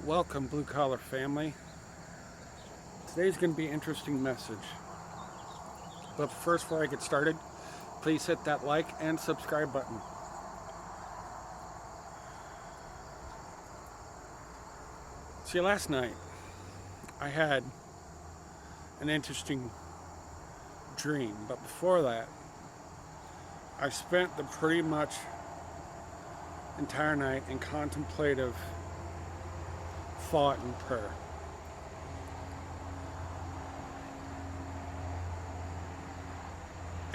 Welcome, Blue Collar family. Today's going to be an interesting message. But first, before I get started, please hit that like and subscribe button. See, last night I had an interesting dream, but before that, I spent the pretty much entire night in contemplative thought and prayer.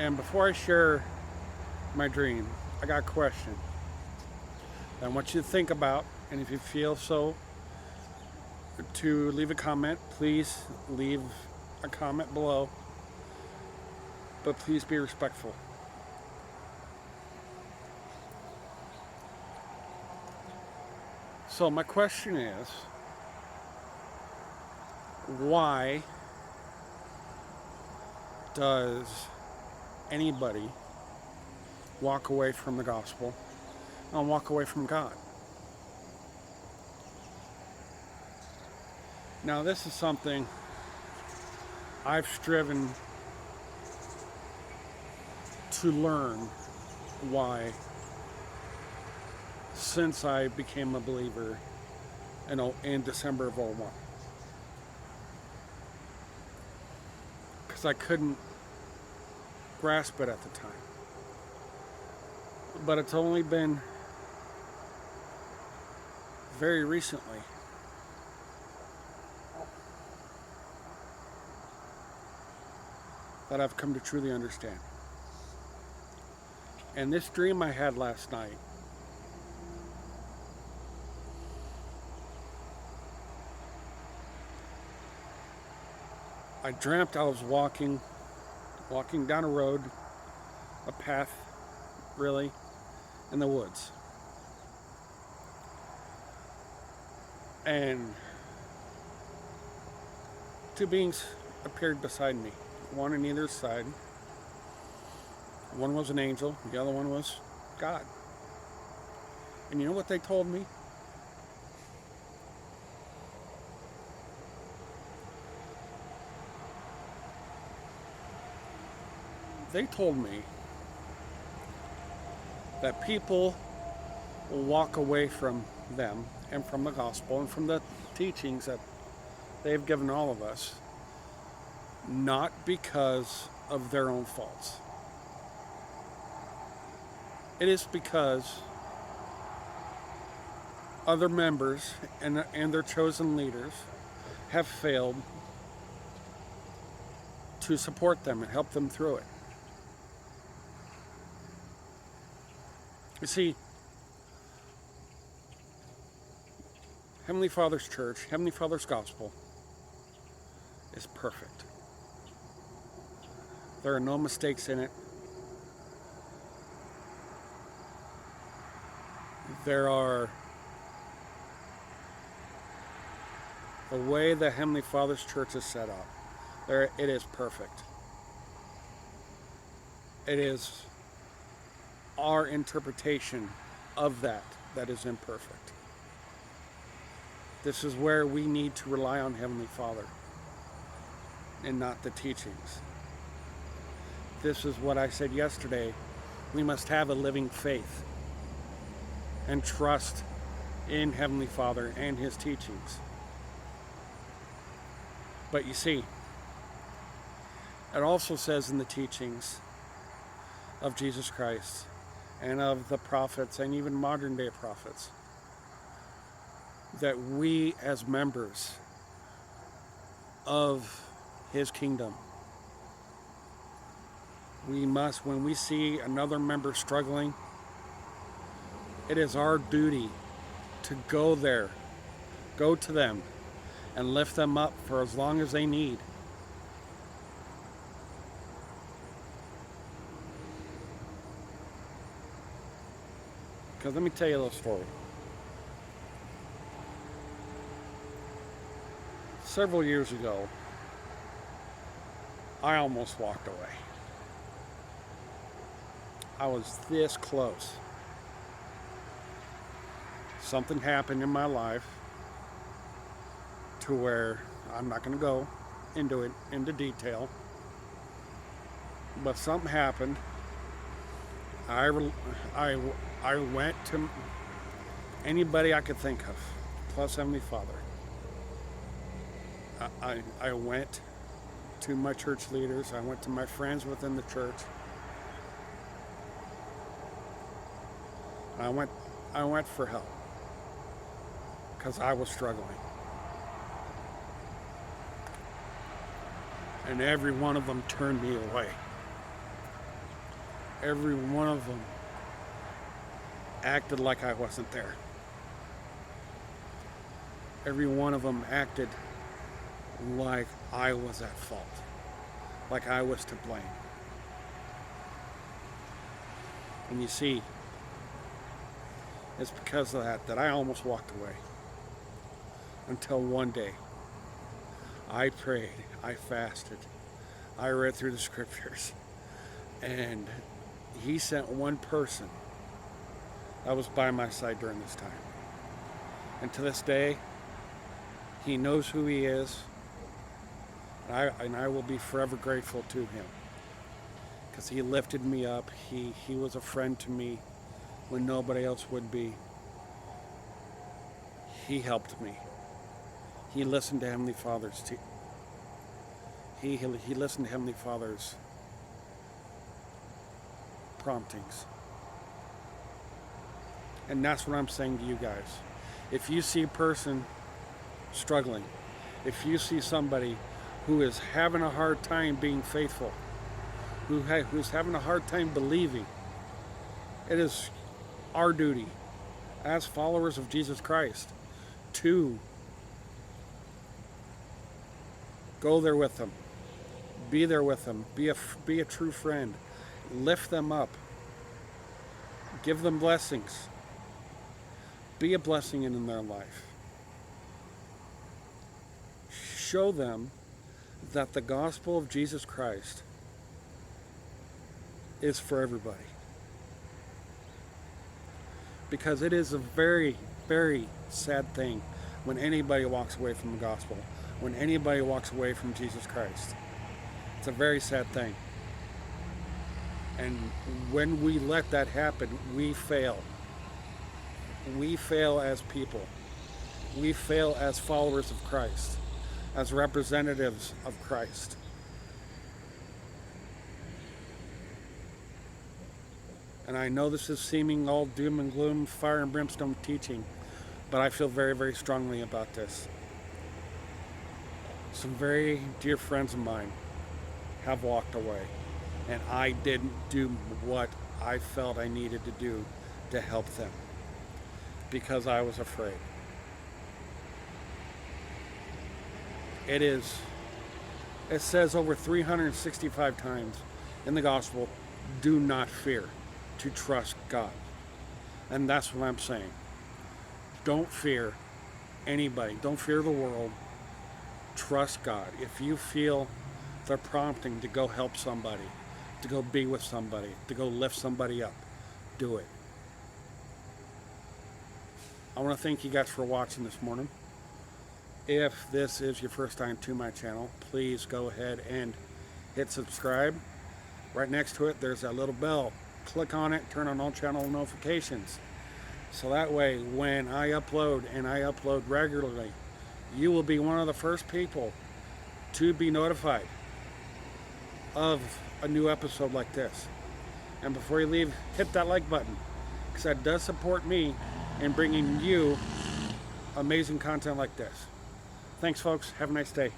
And before I share my dream, I got a question that I want you to think about, and if you feel so to leave a comment, please leave a comment below, but please be respectful. So my question is, why does anybody walk away from the gospel and walk away from God? Now, this is something I've striven to learn why since I became a believer in December of 01. Because I couldn't grasp it at the time. But it's only been very recently that I've come to truly understand. And this dream I had last night, I dreamt I was walking down a road, a path, really, in the woods. And two beings appeared beside me, one on either side. One was an angel, the other one was God. And you know what they told me? They told me that people will walk away from them and from the gospel and from the teachings that they've given all of us, not because of their own faults. It is because other members and their chosen leaders have failed to support them and help them through it. You see, Heavenly Father's church, Heavenly Father's gospel is perfect. There are no mistakes in it. There are, the way the Heavenly Father's church is set up, it is perfect. It is our interpretation of that is imperfect. This is where we need to rely on Heavenly Father and not the teachings. This is what I said yesterday. We must have a living faith and trust in Heavenly Father and His teachings. But you see, it also says in the teachings of Jesus Christ and of the prophets and even modern day prophets that we as members of His kingdom, we must, when we see another member struggling, it is our duty to go there, go to them, and lift them up for as long as they need. Because let me tell you a little story. Several years ago, I almost walked away. I was this close. Something happened in my life to where I'm not going to go into detail, but something happened. I went to anybody I could think of, plus Heavenly Father. I went to my church leaders. I went to my friends within the church. I went for help because I was struggling. And every one of them turned me away. Every one of them acted like I wasn't there. Every one of them acted like I was at fault, like I was to blame. And you see, it's because of that I almost walked away. Until one day, I prayed, I fasted, I read through the scriptures, and He sent one person that was by my side during this time. And to this day, He knows who He is, and I will be forever grateful to Him, because He lifted me up. He was a friend to me when nobody else would be. He helped me. He listened to Heavenly Father's He listened to Heavenly Father's promptings. And that's what I'm saying to you guys. If you see a person struggling, if you see somebody who is having a hard time being faithful, who's having a hard time believing, it is our duty as followers of Jesus Christ to go there with them, be there with them, be a true friend, lift them up, give them blessings, be a blessing in their life. Show them that the gospel of Jesus Christ is for everybody. Because it is a very, very sad thing when anybody walks away from the gospel, when anybody walks away from Jesus Christ. It's a very sad thing. And when we let that happen, we fail. We fail as people. We fail as followers of Christ, as representatives of Christ. And I know this is seeming all doom and gloom, fire and brimstone teaching, but I feel very, very strongly about this. Some very dear friends of mine have walked away, and I didn't do what I felt I needed to do to help them because I was afraid. It says over 365 times in the gospel, do not fear, to trust God. And that's what I'm saying. Don't fear anybody. Don't fear the world. Trust God. If you feel the prompting to go help somebody, to go be with somebody, to go lift somebody up, do it. I want to thank you guys for watching this morning. If this is your first time to my channel, please go ahead and hit subscribe. Right next to it, there's that little bell. Click on it, turn on all channel notifications. So that way, when I upload, and I upload regularly, you will be one of the first people to be notified of a new episode like this. And before you leave, hit that like button, because that does support me in bringing you amazing content like this. Thanks, folks. Have a nice day.